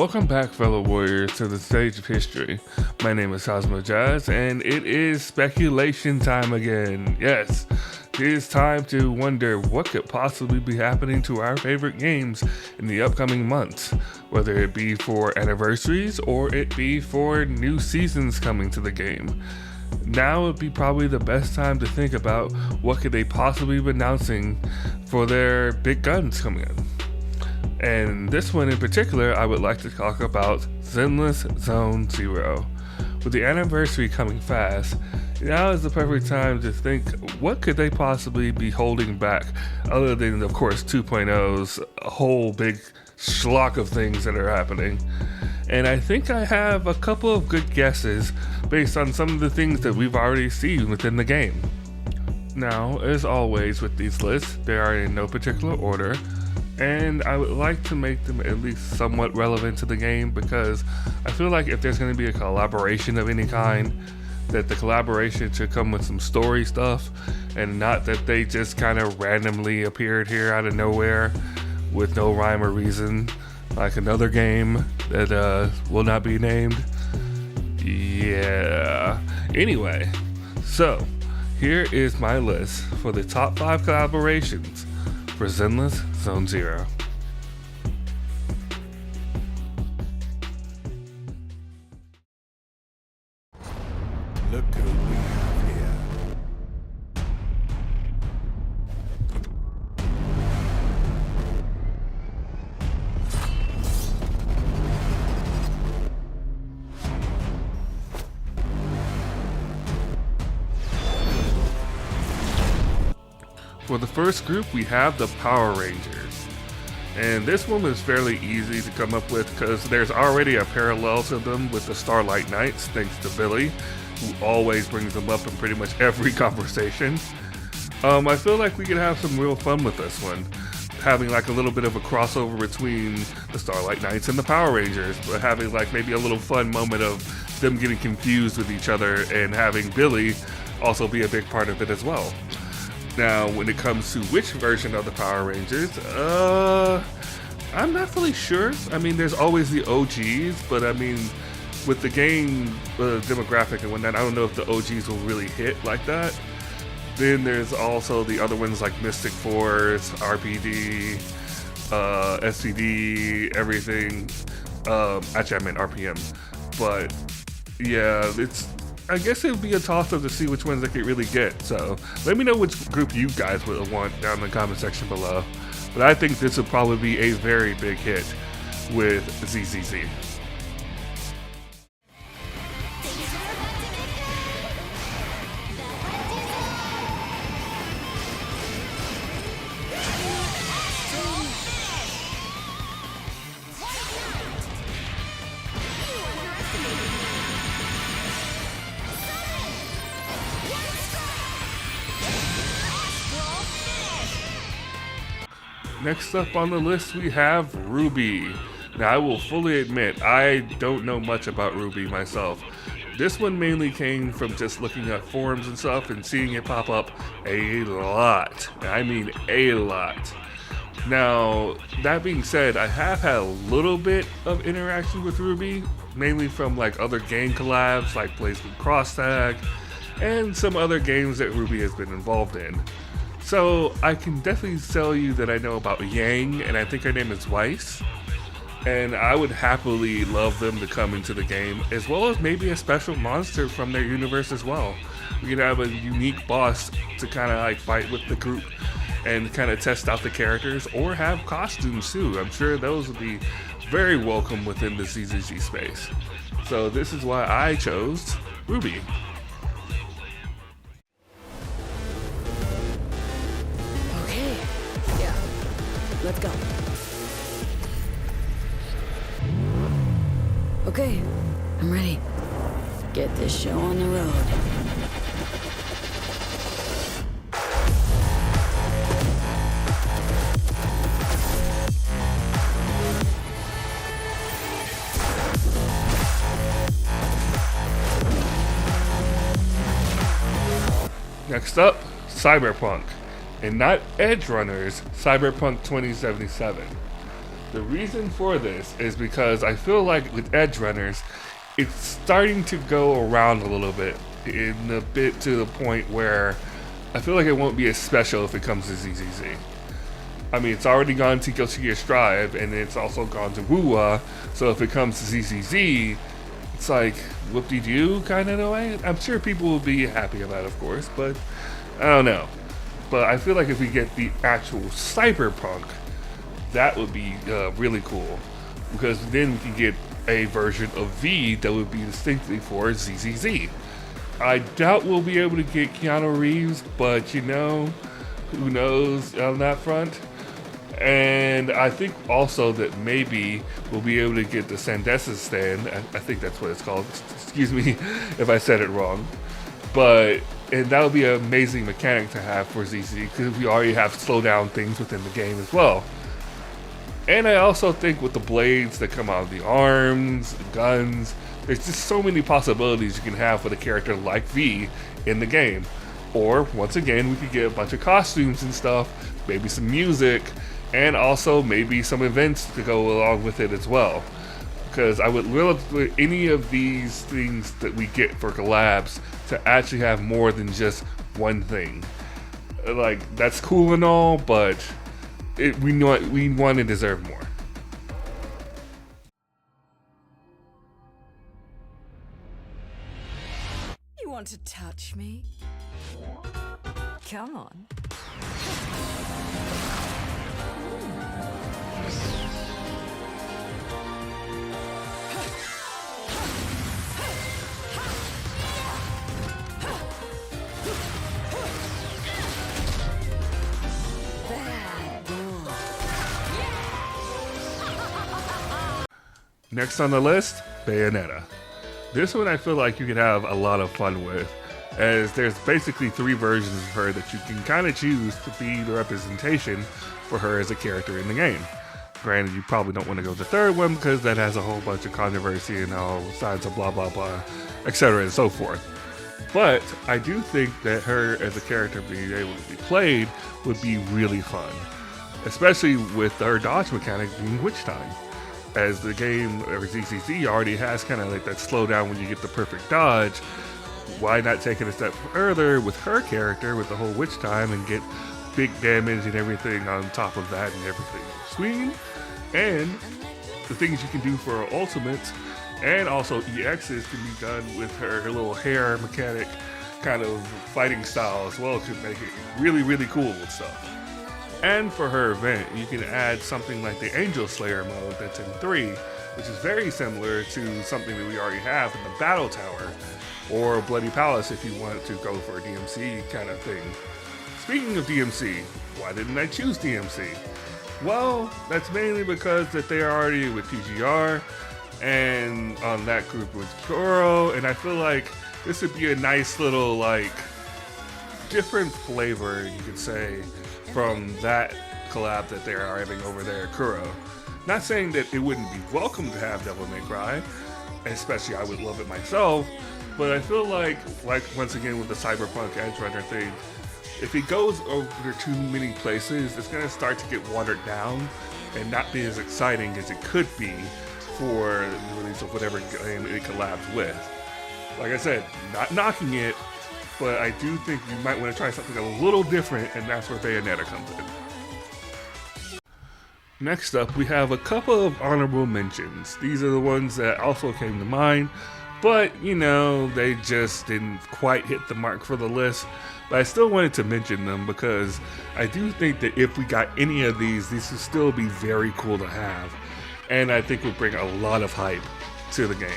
Welcome back, fellow warriors, to the stage of history. My name is Cosmo Jazz, and it is speculation time again. Yes, it is time to wonder what could possibly be happening to our favorite games in the upcoming months, whether it be for anniversaries or it be for new seasons coming to the game. Now would be probably the best time to think about what could they possibly be announcing for their big guns coming in. And this one in particular, I would like to talk about Zenless Zone Zero. With the anniversary coming fast, now is the perfect time to think what could they possibly be holding back, other than, of course, 2.0's whole big schlock of things that are happening. And I think I have a couple of good guesses based on some of the things that we've already seen within the game. Now, as always with these lists, they are in no particular order, and I would like to make them at least somewhat relevant to the game, because I feel like if there's going to be a collaboration of any kind, that the collaboration should come with some story stuff, and not that they just kind of randomly appeared here out of nowhere with no rhyme or reason, like another game that will not be named. Yeah. Anyway, so here is my list for the top 5 collaborations for Zenless Zone Zero. Look who we have here. For the first group, we have the Power Rangers. And this one was fairly easy to come up with because there's already a parallel to them with the Starlight Knights, thanks to Billy, who always brings them up in pretty much every conversation. I feel like we could have some real fun with this one, having like a little bit of a crossover between the Starlight Knights and the Power Rangers, but having like maybe a little fun moment of them getting confused with each other and having Billy also be a big part of it as well. Now, when it comes to which version of the Power Rangers, I'm not really sure. I mean, there's always the OGs, but I mean, with the game demographic and whatnot, I don't know if the OGs will really hit like that. Then there's also the other ones like Mystic Force, RPD, SCD, everything. Actually, I meant RPM. But yeah, I guess it would be a toss-up to see which ones I could really get. So let me know which group you guys would want down in the comment section below. But I think this would probably be a very big hit with ZZZ. Next up on the list, we have RWBY. Now, I will fully admit, I don't know much about RWBY myself. This one mainly came from just looking at forums and stuff and seeing it pop up a lot. I mean a lot. Now, that being said, I have had a little bit of interaction with RWBY, mainly from like other game collabs like Blazing Cross Tag and some other games that RWBY has been involved in. So I can definitely tell you that I know about Yang, and I think her name is Weiss, and I would happily love them to come into the game, as well as maybe a special monster from their universe as well. We could have a unique boss to kind of like fight with the group and kind of test out the characters, or have costumes too. I'm sure those would be very welcome within the ZZZ space. So this is why I chose RWBY. Let's go. Okay, I'm ready. Get this show on the road. Next up, Cyberpunk. And not Edge Runners, Cyberpunk 2077. The reason for this is because I feel like with edge runners, it's starting to go around a little bit, in a bit to the point where I feel like it won't be as special if it comes to ZZZ. I mean, it's already gone to Guilty Gear Strive, and it's also gone to RWBY, so if it comes to ZZZ, it's like whoop-de-doo kind of in a way. I'm sure people will be happy about it, of course, but I don't know. But I feel like if we get the actual Cyberpunk, that would be really cool, because then we can get a version of V that would be distinctly for ZZZ. I doubt we'll be able to get Keanu Reeves, but you know, who knows on that front. And I think also that maybe we'll be able to get the Sandesis stand. I think that's what it's called. Excuse me if I said it wrong. And that would be an amazing mechanic to have for ZZ, because we already have slow down things within the game as well. And I also think with the blades that come out of the arms, the guns, there's just so many possibilities you can have with a character like V in the game. Or, once again, we could get a bunch of costumes and stuff, maybe some music, and also maybe some events to go along with it as well. Because I would love any of these things that we get for collabs to actually have more than just one thing. Like, that's cool and all, but we want to deserve more. You want to touch me? Come on. Next on the list, Bayonetta. This one I feel like you could have a lot of fun with, as there's basically 3 versions of her that you can kind of choose to be the representation for her as a character in the game. Granted, you probably don't want to go with the 3rd one because that has a whole bunch of controversy and all sides of blah blah blah, etc. and so forth. But I do think that her as a character being able to be played would be really fun, especially with her dodge mechanic being Witch Time. As the game, or ZCZ, already has kind of like that slowdown when you get the perfect dodge, why not take it a step further with her character with the whole Witch Time and get big damage and everything on top of that and everything between? And the things you can do for her ultimates and also EXs can be done with her little hair mechanic kind of fighting style as well, to make it really, really cool and stuff. And for her event, you can add something like the Angel Slayer mode that's in 3, which is very similar to something that we already have in the Battle Tower, or Bloody Palace if you want to go for a DMC kind of thing. Speaking of DMC, why didn't I choose DMC? Well, that's mainly because that they are already with TGR, and on that group with Kuro, and I feel like this would be a nice little, like, different flavor, you could say, from that collab that they are having over there at Kuro. Not saying that it wouldn't be welcome to have Devil May Cry, especially I would love it myself, but I feel like once again with the Cyberpunk Edge Runner thing, if it goes over too many places, it's going to start to get watered down and not be as exciting as it could be for the release of whatever game it collabs with. Like I said, not knocking it, but I do think you might want to try something a little different, and that's where Bayonetta comes in. Next up, we have a couple of honorable mentions. These are the ones that also came to mind, but, you know, they just didn't quite hit the mark for the list. But I still wanted to mention them because I do think that if we got any of these would still be very cool to have, and I think would bring a lot of hype to the game.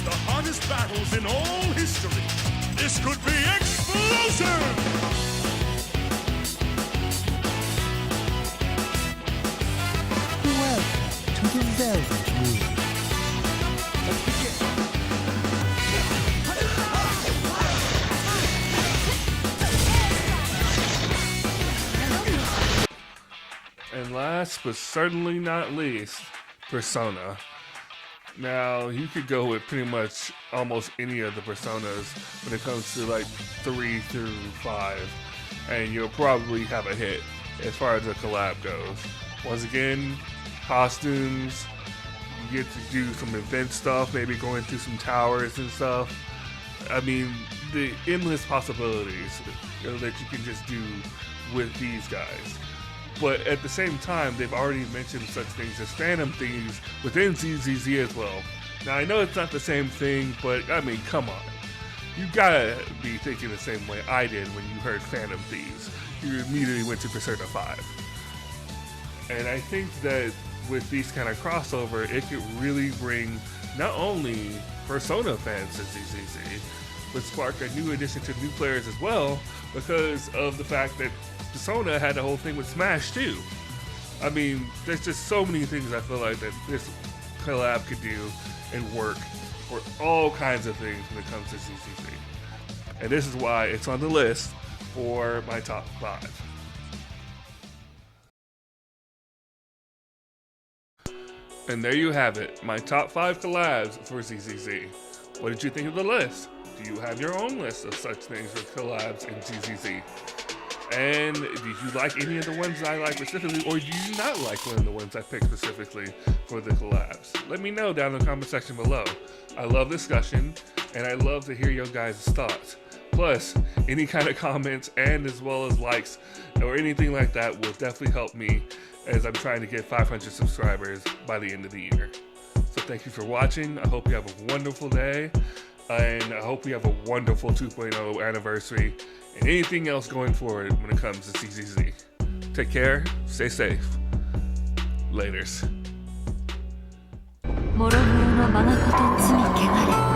the hottest battles in all history. This could be explosive! Welcome to the Velvet Room. And last but certainly not least, Persona. Now, you could go with pretty much almost any of the Personas when it comes to like 3 through 5, and you'll probably have a hit as far as the collab goes. Once again, costumes, you get to do some event stuff, maybe going through some towers and stuff. I mean, the endless possibilities that you can just do with these guys. But at the same time, they've already mentioned such things as phantom themes within ZZZ as well. Now, I know it's not the same thing, but I mean, come on. You gotta be thinking the same way I did when you heard Phantom Thieves. You immediately went to Persona 5. And I think that with these kind of crossover, it could really bring not only Persona fans to ZZZ, but spark a new addition to new players as well, because of the fact that Persona had the whole thing with Smash too. I mean, there's just so many things I feel like that this collab could do and work for all kinds of things when it comes to ZZZ. And this is why it's on the list for my top 5. And there you have it, my top 5 collabs for ZZZ. What did you think of the list? Do you have your own list of such things for collabs in ZZZ? And did you like any of the ones I like specifically, or do you not like one of the ones I picked specifically for the collabs? Let me know down in the comment section below. I love discussion, and I love to hear your guys' thoughts. Plus, any kind of comments and as well as likes or anything like that will definitely help me as I'm trying to get 500 subscribers by the end of the year. So thank you for watching. I hope you have a wonderful day, and I hope you have a wonderful 2.0 anniversary and anything else going forward when it comes to ZZZ. Take care, stay safe. Laters. もろもろのままごと罪汚れ